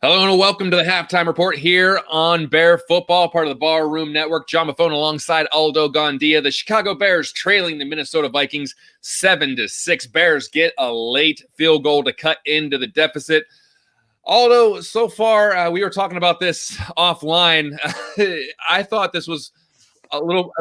Hello and welcome to the Halftime Report here on Bear Football, part of the Bar Room Network. John Maffone alongside Aldo Gandia. The Chicago Bears trailing the Minnesota Vikings 7-6. Bears get a late field goal to cut into the deficit. Aldo, so far, we were talking about this offline. I thought this was a little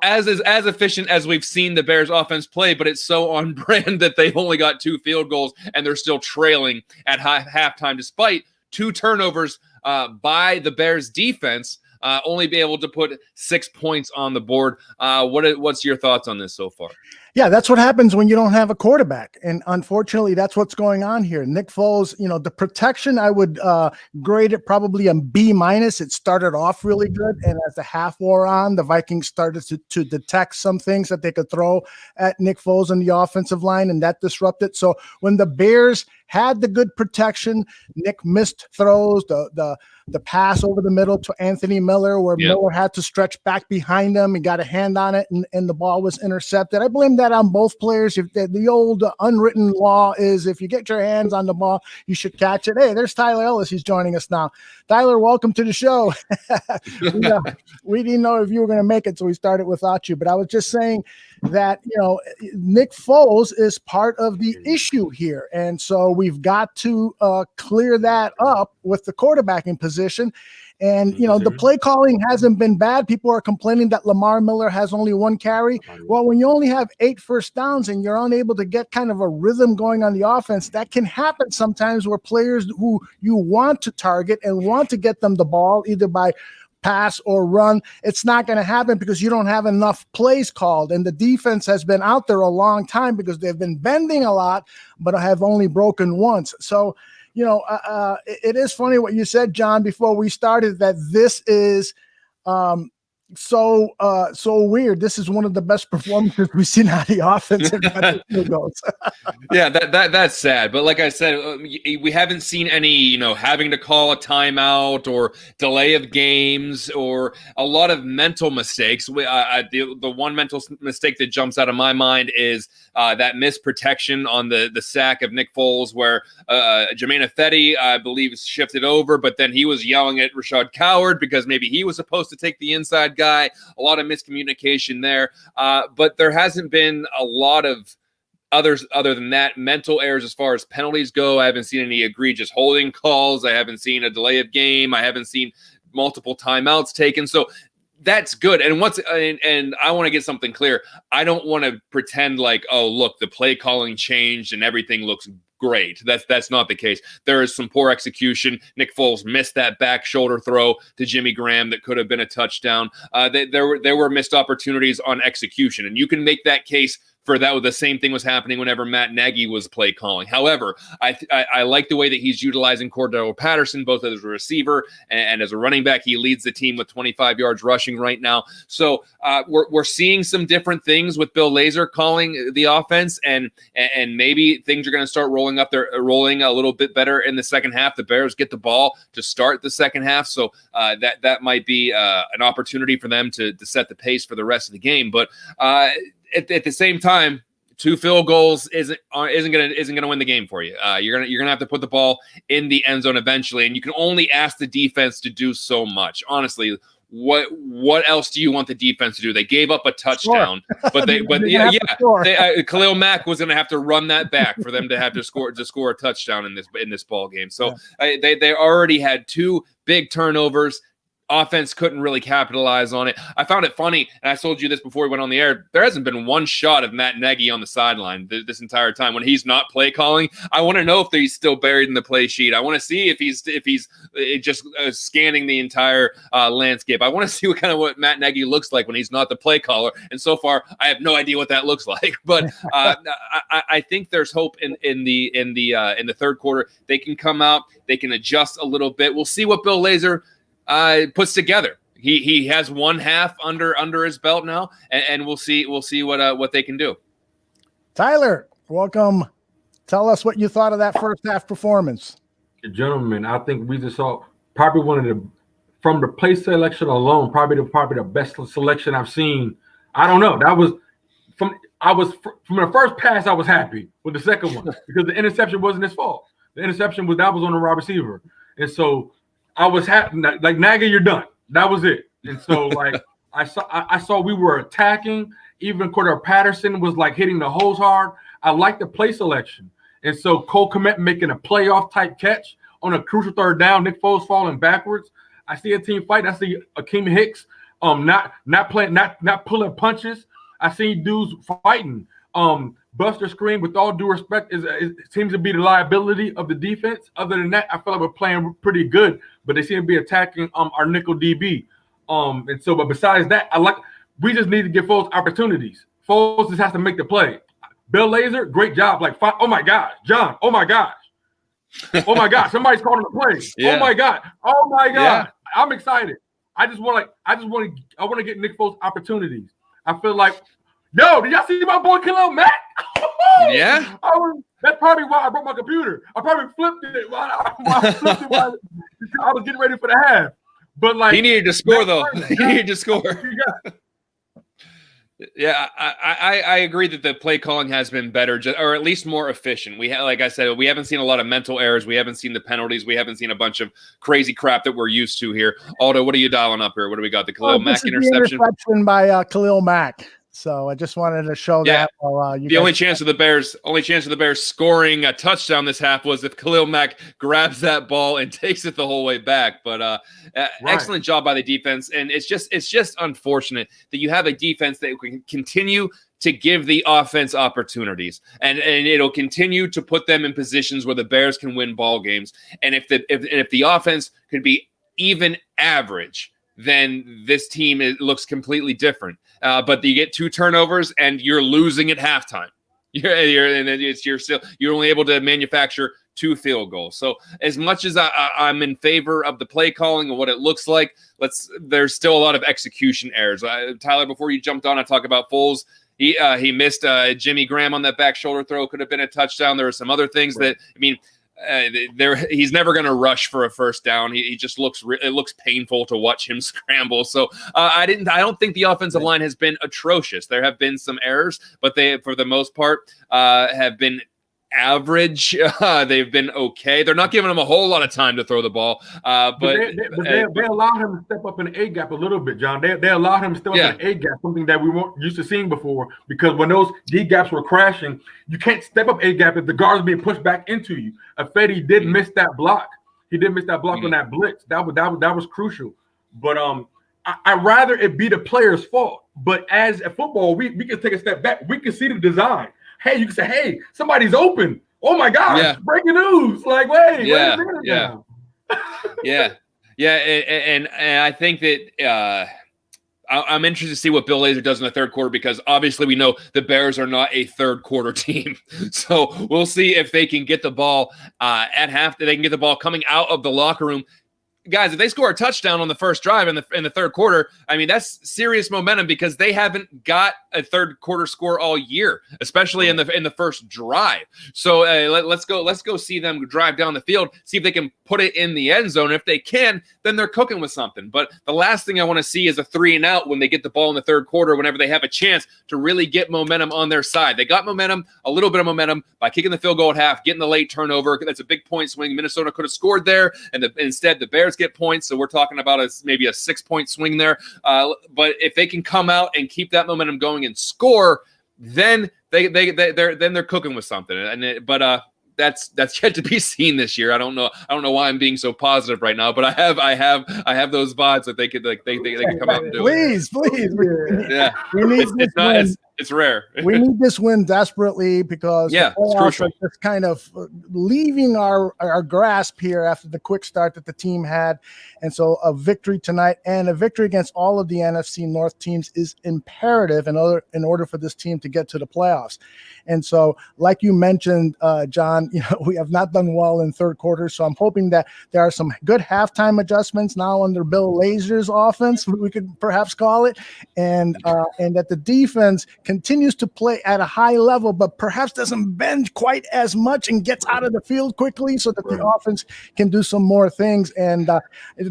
as efficient as we've seen the Bears offense play, but it's so on brand that they only got 2 field goals and they're still trailing at halftime despite 2 turnovers by the Bears defense, only be able to put 6 points on the board. What's your thoughts on this so far? Yeah, that's what happens when you don't have a quarterback. And unfortunately, that's what's going on here. Nick Foles, the protection, I would grade it probably a B-. It started off really good. And as the half wore on, the Vikings started to detect some things that they could throw at Nick Foles on the offensive line, and that disrupted. So when the Bears had the good protection, Nick missed throws, the pass over the middle to Anthony Miller where Miller had to stretch back behind him. He got a hand on it, and the ball was intercepted. I blame that on both players. If the old unwritten law is if you get your hands on the ball, you should catch it. Hey, there's Tyler Ellis. He's joining us now. Tyler, welcome to the show. We didn't know if you were going to make it, so we started without you. But I was just saying that, Nick Foles is part of the issue here. And so we've got to clear that up with the quarterbacking position. And, the play calling hasn't been bad. People are complaining that Lamar Miller has only 1 carry. Well, when you only have 8 first downs and you're unable to get kind of a rhythm going on the offense, that can happen sometimes where players who you want to target and want to get them the ball either by pass or run, it's not going to happen because you don't have enough plays called. And the defense has been out there a long time because they've been bending a lot, but have only broken once. So, it is funny what you said, John, before we started, that this is so weird. This is one of the best performances we've seen out of the offense. Yeah, that's sad. But like I said, we haven't seen any, having to call a timeout or delay of games or a lot of mental mistakes. The one mental mistake that jumps out of my mind is that missed protection on the sack of Nick Foles, where Jermaine Ifedi, I believe, shifted over, but then he was yelling at Rashad Coward because maybe he was supposed to take the inside guy. A lot of miscommunication there, but there hasn't been a lot of others other than that. Mental errors as far as penalties go. I haven't seen any egregious holding calls. I haven't seen a delay of game. I haven't seen multiple timeouts taken. So that's good. And and I want to get something clear. I don't want to pretend like, oh, look, the play calling changed and everything looks great. That's not the case. There is some poor execution. Nick Foles missed that back shoulder throw to Jimmy Graham that could have been a touchdown. There were missed opportunities on execution, and you can make that case for that. The same thing was happening whenever Matt Nagy was play calling. However, I like the way that he's utilizing Cordero Patterson, both as a receiver and as a running back. He leads the team with 25 yards rushing right now. So we're seeing some different things with Bill Lazor calling the offense, and maybe things are going to start rolling a little bit better in the second half. The Bears get the ball to start the second half, so that might be an opportunity for them to set the pace for the rest of the game. But at the same time, 2 field goals isn't gonna win the game for you. You're gonna have to put the ball in the end zone eventually, and you can only ask the defense to do so much. Honestly, what else do you want the defense to do? They gave up a touchdown, but Khalil Mack was gonna have to run that back for them to have to score a touchdown in this ball game. So they already had 2 big turnovers. Offense couldn't really capitalize on it. I found it funny, and I told you this before we went on the air. There hasn't been one shot of Matt Nagy on the sideline this entire time when he's not play calling. I want to know if he's still buried in the play sheet. I want to see if he's just scanning the entire landscape. I want to see what Matt Nagy looks like when he's not the play caller. And so far, I have no idea what that looks like. But I think there's hope in the third quarter. They can come out. They can adjust a little bit. We'll see what Bill Lazor puts together. He has one half under his belt now, and we'll see what they can do. Tyler, welcome. Tell us what you thought of that first half performance. Gentlemen, I think we just saw probably one of the, from the play selection alone, probably the best selection I've seen. I don't know. That was from the first pass. I was happy with the second one because the interception wasn't his fault. The interception was on the wide receiver. And so I was happy. Like Naga, you're done. That was it. And so like I saw we were attacking. Even Cordell Patterson was like hitting the hose hard. I like the play selection. And so Cole Kmet making a playoff type catch on a crucial third down. Nick Foles falling backwards. I see a team fight. I see Akeem Hicks not pulling punches. I see dudes fighting. Buster Screen, with all due respect, it seems to be the liability of the defense. Other than that, I feel like we're playing pretty good, but they seem to be attacking our nickel DB. And so, but besides that, we just need to give Foles opportunities. Foles just has to make the play. Bill Lazor, great job. Like, oh my gosh, John, oh my gosh. Oh my gosh, somebody's calling the play. Yeah. Oh my God. Yeah. I'm excited. I want to get Nick Foles opportunities. I feel like, yo, did y'all see my boy Khalil Mack? Yeah. That's probably why I broke my computer. I probably flipped it while I was getting ready for the half. But like, he needed to score though. He needed to score. Yeah, I agree that the play calling has been better, or at least more efficient. Like I said, we haven't seen a lot of mental errors. We haven't seen the penalties. We haven't seen a bunch of crazy crap that we're used to here. Aldo, what are you dialing up here? What do we got? The Khalil Mack interception? Interception by Khalil Mack. So I just wanted to show that. The only chance of the Bears scoring a touchdown this half was if Khalil Mack grabs that ball and takes it the whole way back. But excellent job by the defense, and it's just unfortunate that you have a defense that can continue to give the offense opportunities, and it'll continue to put them in positions where the Bears can win ball games. And if the offense could be even average, then this team looks completely different. But you get 2 turnovers and you're losing at halftime. You're only able to manufacture 2 field goals. So as much as I'm in favor of the play calling and what it looks like, there's still a lot of execution errors. Tyler, before you jumped on, I talk about Foles. He missed Jimmy Graham on that back shoulder throw. Could have been a touchdown. There were some other things that, I mean, he's never going to rush for a first down. He just it looks painful to watch him scramble. So I don't think the offensive line has been atrocious. There have been some errors, but they, for the most part, have been average. They've been okay. They're not giving him a whole lot of time to throw the ball. But they allowed him to step up in the A gap a little bit, John. They allowed him to step up in the A gap, something that we weren't used to seeing before. Because when those D gaps were crashing, you can't step up A gap if the guard's being pushed back into you. Fedi did miss that block. He did miss that block on that blitz. That was crucial. But I'd rather it be the player's fault. But as a football, we can take a step back. We can see the design. Hey, you can say, hey, somebody's open. Oh my gosh, breaking news. Like, wait a minute now. And I think that I'm interested to see what Bill Lazor does in the third quarter, because obviously we know the Bears are not a third quarter team. So we'll see if they can get the ball at half. They can get the ball coming out of the locker room. Guys, if they score a touchdown on the first drive in the third quarter, I mean, that's serious momentum, because they haven't got a third quarter score all year, especially in the first drive. So let's go see them drive down the field, see if they can put it in the end zone. If they can, then they're cooking with something. But the last thing I want to see is a 3-and-out when they get the ball in the third quarter, whenever they have a chance to really get momentum on their side. They got momentum, a little bit of momentum, by kicking the field goal at half, getting the late turnover. That's a big point swing. Minnesota could have scored there, and instead the Bears get points. So we're talking about maybe a 6-point swing there. But if they can come out and keep that momentum going and score, then they're cooking with something. But that's yet to be seen this year. I don't know why I'm being so positive right now, but I have those vibes that they could come out and do it. Please. Yeah. It's rare. We need this win desperately, because it's crucial. Just kind of leaving our grasp here after the quick start that the team had. And so a victory tonight and a victory against all of the NFC North teams is imperative in order for this team to get to the playoffs. And so, like you mentioned, John, we have not done well in third quarter. So I'm hoping that there are some good halftime adjustments now under Bill Lazor's offense, we could perhaps call it, and that the defense continues to play at a high level, but perhaps doesn't bend quite as much and gets out of the field quickly so that the offense can do some more things. And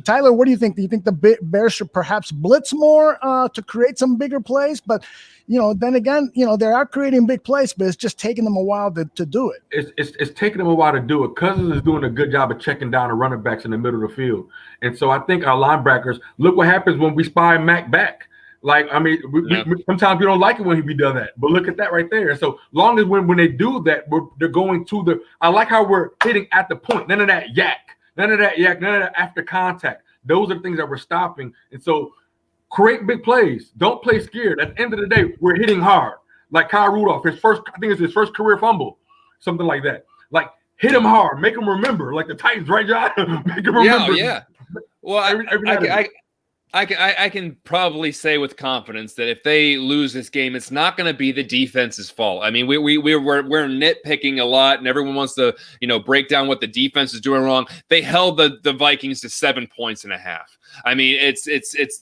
Tyler, what do you think? Do you think the Bears should perhaps blitz more to create some bigger plays? But then again, they are creating big plays, but it's just taking them a while to do it. It's taking them a while to do it. Cousins is doing a good job of checking down the running backs in the middle of the field. And so I think our linebackers, look what happens when we spy Mac back. Like, I mean, we sometimes we don't like it when he does that, but look at that right there. So long as when they do that, they're going to I like how we're hitting at the point. None of that yak, none of that after contact. Those are the things that we're stopping. And so create big plays. Don't play scared. At the end of the day, we're hitting hard. Like Kyle Rudolph, I think it's his first career fumble, something like that. Like, hit him hard, make him remember. Like the Titans, right, John? Make him remember. Yeah. Well, I can probably say with confidence that if they lose this game, it's not going to be the defense's fault. I mean, we're nitpicking a lot, and everyone wants to break down what the defense is doing wrong. They held the Vikings to 7.5 points. I mean, it's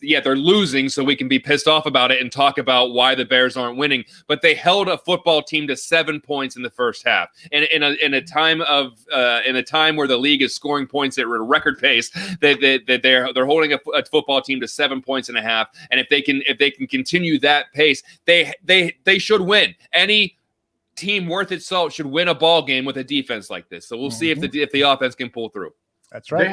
they're losing, so we can be pissed off about it and talk about why the Bears aren't winning. But they held a football team to 7 points in the first half, and in a time where the league is scoring points at a record pace, that they're holding a football team to 7.5 points. And if they can continue that pace, they should win. Any team worth its salt should win a ball game with a defense like this. So we'll see if the offense can pull through. That's right. They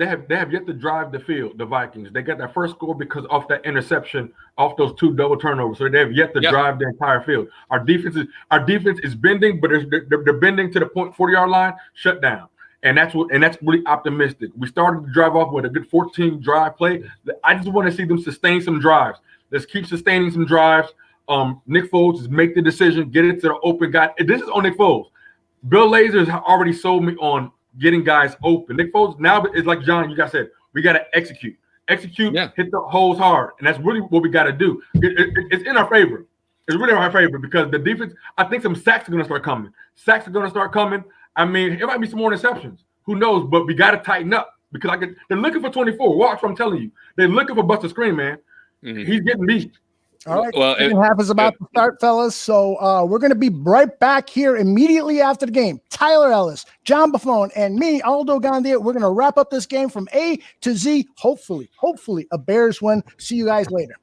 have yet to drive the field, the Vikings. They got that first score because of that interception off those 2 double turnovers. So they have yet to drive the entire field. Our defense is bending, but they're bending to the 40-yard line, shut down. And that's really optimistic. We started to drive off with a good 14 drive play. I just want to see them sustain some drives. Let's keep sustaining some drives. Nick Foles just make the decision, get it to the open guy. This is on Nick Foles. Bill Lazor's already sold me on getting guys open. Nick Foles now is like John, you guys said, we got to execute, hit the holes hard, and that's really what we got to do. It's in our favor. It's really in our favor because the defense. I think some sacks are going to start coming. I mean, it might be some more interceptions. Who knows? But we got to tighten up because they're looking for 24. Watch what I'm telling you. They're looking for Buster Screen, man. Mm-hmm. He's getting beat. All right, second half is about to start, fellas. So we're going to be right back here immediately after the game. Tyler Ellis, John Buffone, and me, Aldo Gandia. We're going to wrap up this game from A to Z. Hopefully a Bears win. See you guys later.